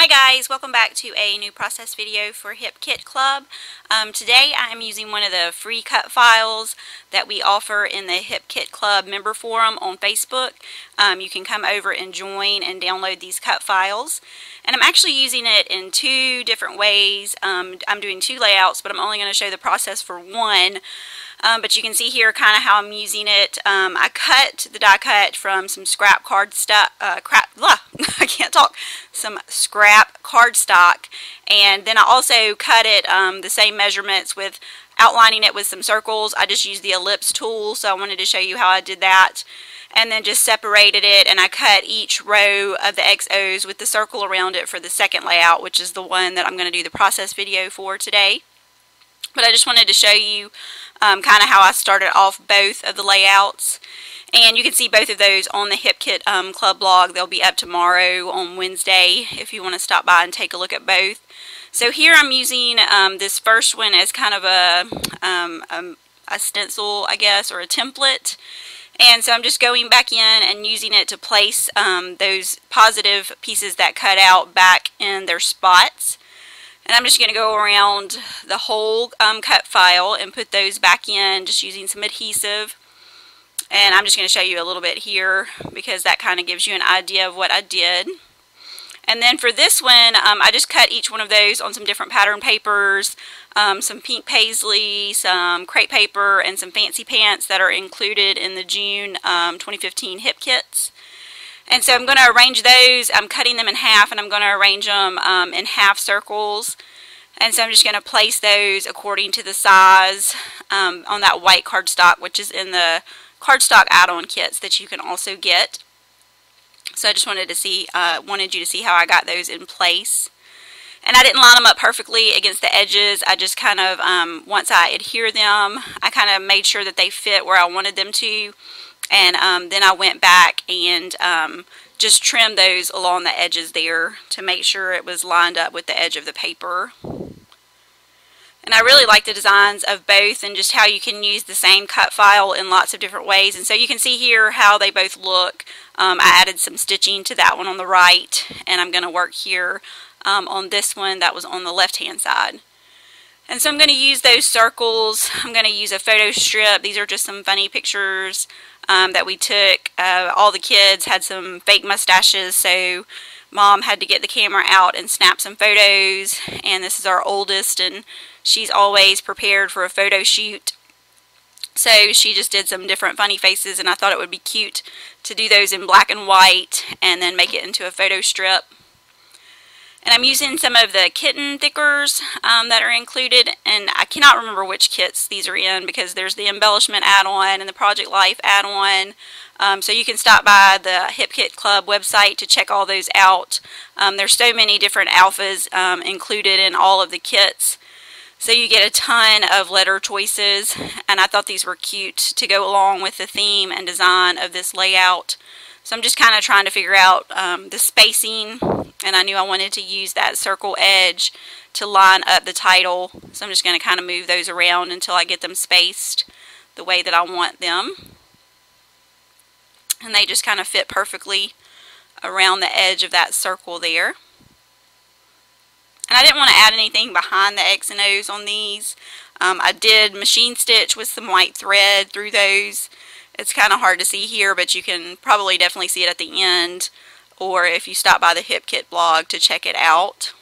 guys, welcome back to a new process video for Hip Kit Club. Today I am using one of the free cut files that we offer in the Hip Kit Club member forum on Facebook. You can come over and join and download these cut files. And I'm actually using it in two different ways. I'm doing two layouts, but I'm only going to show the process for one. But you can see here kind of how I'm using it. I cut the die cut from some scrap cardstock, I can't talk, some scrap cardstock, and then I also cut it the same measurements with outlining it with some circles. I just used the ellipse tool, so I wanted to show you how I did that. And then just separated it, and I cut each row of the XOs with the circle around it for the second layout, which is the one that I'm going to do the process video for today. But I just wanted to show you kind of how I started off both of the layouts. And you can see both of those on the Hip Kit Club blog. They'll be up tomorrow on Wednesday if you want to stop by and take a look at both. So here I'm using this first one as kind of a stencil, I guess, or a template. And so I'm just going back in and using it to place those positive pieces that cut out back in their spots. And I'm just going to go around the whole cut file and put those back in just using some adhesive. And I'm just going to show you a little bit here because that kind of gives you an idea of what I did. And then for this one, I just cut each one of those on some different pattern papers, some pink paisley, some crepe paper, and some fancy pants that are included in the June 2015 Hip Kits. And so I'm going to arrange those. I'm cutting them in half, and I'm going to arrange them in half circles. And so I'm just going to place those according to the size on that white cardstock, which is in the cardstock add-on kits that you can also get. So I just wanted to see, wanted you to see how I got those in place. And I didn't line them up perfectly against the edges. I just kind of, once I adhere them, I kind of made sure that they fit where I wanted them to. And then I went back and just trimmed those along the edges there to make sure it was lined up with the edge of the paper. And I really like the designs of both and just how you can use the same cut file in lots of different ways. And so you can see here how they both look. I added some stitching to that one on the right, and I'm going to work here on this one that was on the left-hand side. And so I'm going to use those circles. I'm going to use a photo strip. These are just some funny pictures that we took. All the kids had some fake mustaches, so Mom had to get the camera out and snap some photos. And this is our oldest, and she's always prepared for a photo shoot. So she just did some different funny faces, and I thought it would be cute to do those in black and white and then make it into a photo strip. And I'm using some of the kitten thickers that are included, and I cannot remember which kits these are in because there's the embellishment add-on and the Project Life add-on. So you can stop by the Hip Kit Club website to check all those out. There's so many different alphas included in all of the kits. So you get a ton of letter choices, and I thought these were cute to go along with the theme and design of this layout. So I'm just kind of trying to figure out the spacing, and I knew I wanted to use that circle edge to line up the title. So I'm just going to kind of move those around until I get them spaced the way that I want them. And they just kind of fit perfectly around the edge of that circle there. And I didn't want to add anything behind the X and O's on these. I did machine stitch with some white thread through those. It's kind of hard to see here, but you can probably definitely see it at the end, or if you stop by the Hip Kit blog to check it out.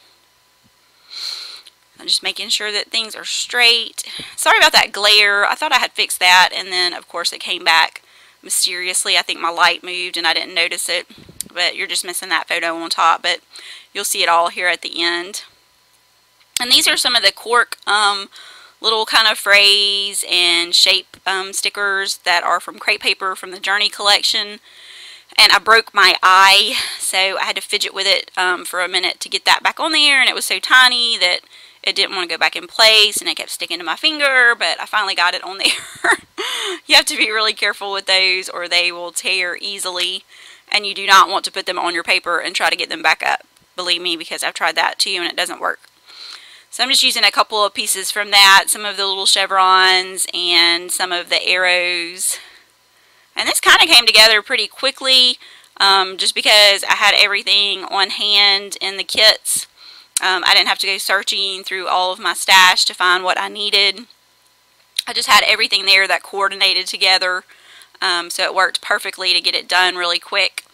I'm just making sure that things are straight. Sorry about that glare. I thought I had fixed that, and then of course it came back mysteriously. I think my light moved and I didn't notice it, but you're just missing that photo on top, but you'll see it all here at the end. And these are some of the cork little kind of phrase and shape stickers that are from crepe paper from the Journey collection. And I broke my eye, so I had to fidget with it for a minute to get that back on there, and it was so tiny that it didn't want to go back in place, and it kept sticking to my finger, but I finally got it on there. You have to be really careful with those or they will tear easily, and you do not want to put them on your paper and try to get them back up. Believe me, because I've tried that too and it doesn't work. So I'm just using a couple of pieces from that, some of the little chevrons and some of the arrows. And this kind of came together pretty quickly. just because I had everything on hand in the kits. I didn't have to go searching through all of my stash to find what I needed. I just had everything there that coordinated together, so it worked perfectly to get it done really quick.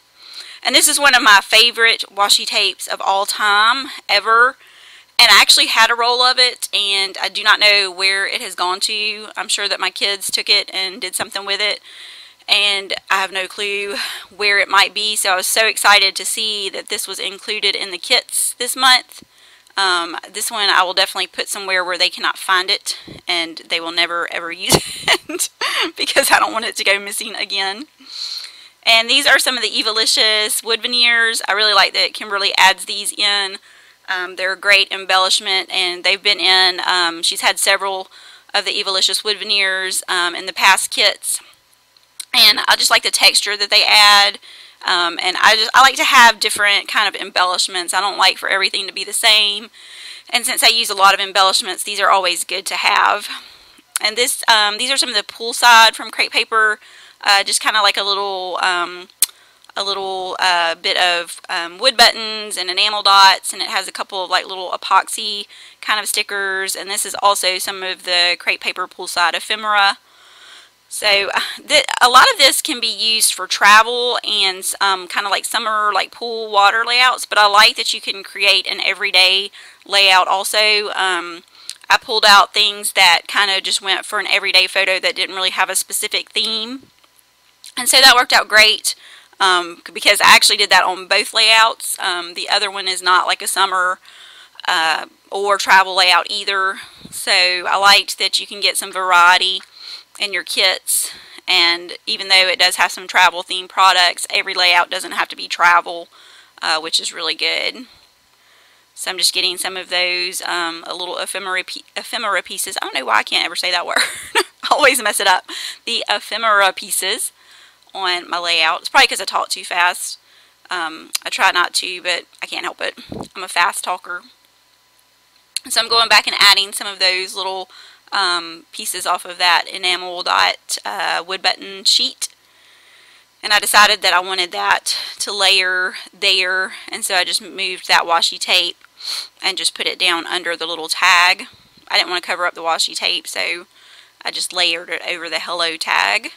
And this is one of my favorite washi tapes of all time, ever. And I actually had a roll of it, and I do not know where it has gone to. I'm sure that my kids took it and did something with it, and I have no clue where it might be. So I was so excited to see that this was included in the kits this month. This one I will definitely put somewhere where they cannot find it, and they will never ever use it because I don't want it to go missing again. And these are some of the Evalicious wood veneers. I really like that Kimberly adds these in. They're a great embellishment, and they've been in, she's had several of the Evalicious wood veneers in the past kits. And I just like the texture that they add. And I like to have different kind of embellishments. I don't like for everything to be the same. And since I use a lot of embellishments, these are always good to have. And these are some of the poolside from Crepe Paper. Just kind of like a little bit of wood buttons and enamel dots, and it has a couple of like little epoxy kind of stickers. And this is also some of the Crepe Paper poolside ephemera. So a lot of this can be used for travel and kind of like summer like pool water layouts, but I like that you can create an everyday layout also. I pulled out things that kind of just went for an everyday photo that didn't really have a specific theme, and so that worked out great because I actually did that on both layouts. The other one is not like a summer or travel layout either, so I liked that you can get some variety in your kits. And even though it does have some travel themed products, every layout doesn't have to be travel, which is really good. So I'm just getting some of those a little ephemera pieces. I don't know why I can't ever say that word. I always mess it up. The ephemera pieces on my layout. It's probably because I talk too fast. I try not to, but I can't help it. I'm a fast talker. So I'm going back and adding some of those little pieces off of that enamel dot wood button sheet. And I decided that I wanted that to layer there, and so I just moved that washi tape and just put it down under the little tag. I didn't want to cover up the washi tape, so I just layered it over the hello tag.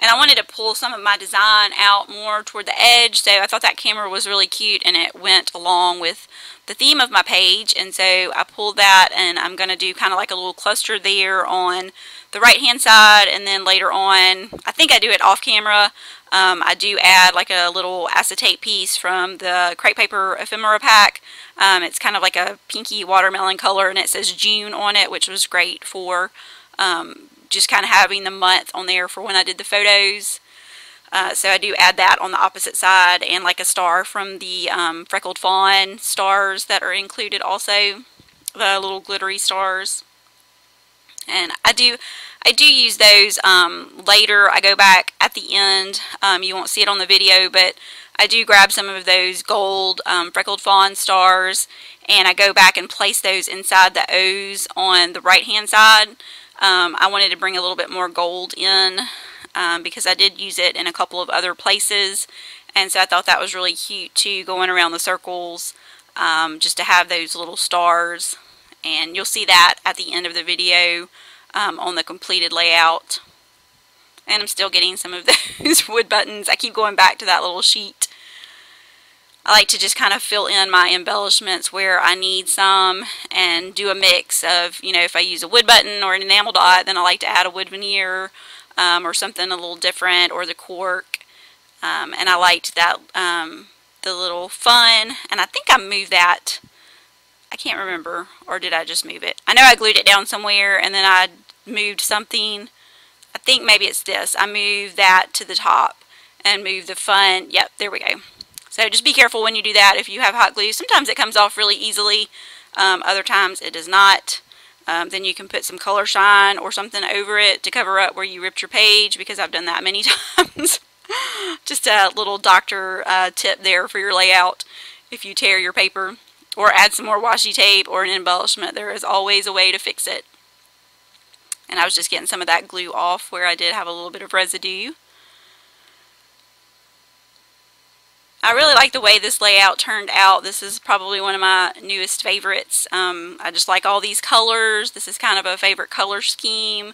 And I wanted to pull some of my design out more toward the edge, so I thought that camera was really cute, and it went along with the theme of my page. And so I pulled that, and I'm going to do kind of like a little cluster there on the right hand side, and then later on, I think I do it off camera, I do add like a little acetate piece from the Crepe Paper ephemera pack. It's kind of like a pinky watermelon color, and it says June on it, which was great for just kind of having the month on there for when I did the photos. So I do add that on the opposite side, and like a star from the Freckled Fawn stars that are included also, the little glittery stars. And I do use those later. I go back at the end. You won't see it on the video, but I do grab some of those gold Freckled Fawn stars, and I go back and place those inside the O's on the right hand side. I wanted to bring a little bit more gold in because I did use it in a couple of other places, and so I thought that was really cute too, going around the circles, just to have those little stars. And you'll see that at the end of the video on the completed layout. And I'm still getting some of those wood buttons. I keep going back to that little sheet. I like to just kind of fill in my embellishments where I need some, and do a mix of, you know, if I use a wood button or an enamel dot, then I like to add a wood veneer or something a little different, or the cork. And I liked that, the little fun, and I think I moved that. I can't remember, or did I just move it? I know I glued it down somewhere, and then I moved something. I think maybe it's this. I moved that to the top and moved the fun. Yep, there we go. So just be careful when you do that if you have hot glue. Sometimes it comes off really easily. Other times it does not. Then you can put some color shine or something over it to cover up where you ripped your page, because I've done that many times. Just a little doctor tip there for your layout if you tear your paper. Or add some more washi tape or an embellishment. There is always a way to fix it. And I was just getting some of that glue off where I did have a little bit of residue. I really like the way this layout turned out. This is probably one of my newest favorites. I just like all these colors. This is kind of a favorite color scheme.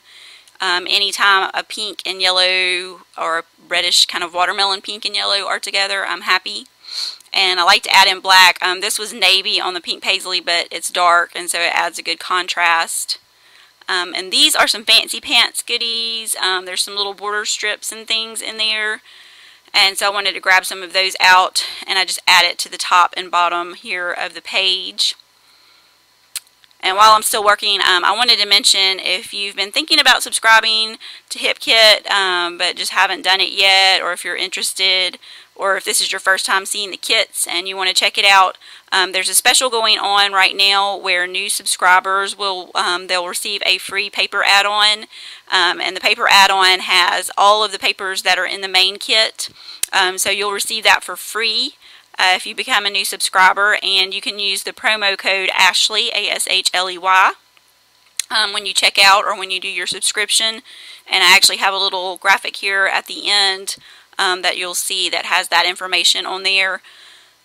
Anytime a pink and yellow or a reddish kind of watermelon pink and yellow are together, I'm happy. And I like to add in black. This was navy on the pink paisley, but it's dark, and so it adds a good contrast. And these are some fancy pants goodies. There's some little border strips and things in there. And so I wanted to grab some of those out, and I just add it to the top and bottom here of the page. And while I'm still working, I wanted to mention, if you've been thinking about subscribing to HipKit, but just haven't done it yet, or if you're interested, or if this is your first time seeing the kits and you want to check it out, there's a special going on right now where new subscribers will they'll receive a free paper add-on, and the paper add-on has all of the papers that are in the main kit, so you'll receive that for free if you become a new subscriber, and you can use the promo code Ashley, A-S-H-L-E-Y, when you check out or when you do your subscription. And I actually have a little graphic here at the end that you'll see that has that information on there.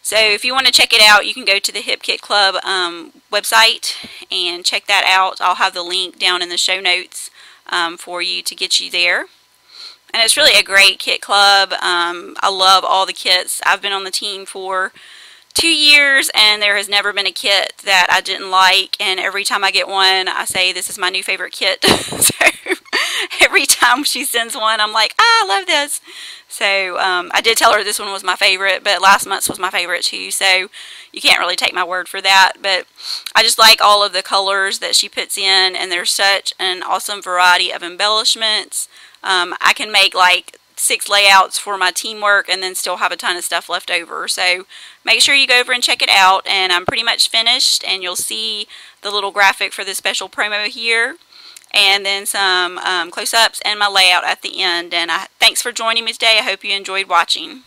So if you want to check it out, you can go to the HipKit Club website and check that out. I'll have the link down in the show notes for you to get you there. And it's really a great kit club. I love all the kits. I've been on the team for 2 years, and there has never been a kit that I didn't like, and every time I get one, I say this is my new favorite kit. So every time she sends one, I'm like, I love this. So I did tell her this one was my favorite, but last month's was my favorite too, so you can't really take my word for that. But I just like all of the colors that she puts in, and there's such an awesome variety of embellishments. I can make like 6 layouts for my teamwork and then still have a ton of stuff left over. So make sure you go over and check it out. And I'm pretty much finished, and you'll see the little graphic for the special promo here, and then some close-ups and my layout at the end. And thanks for joining me today. I hope you enjoyed watching.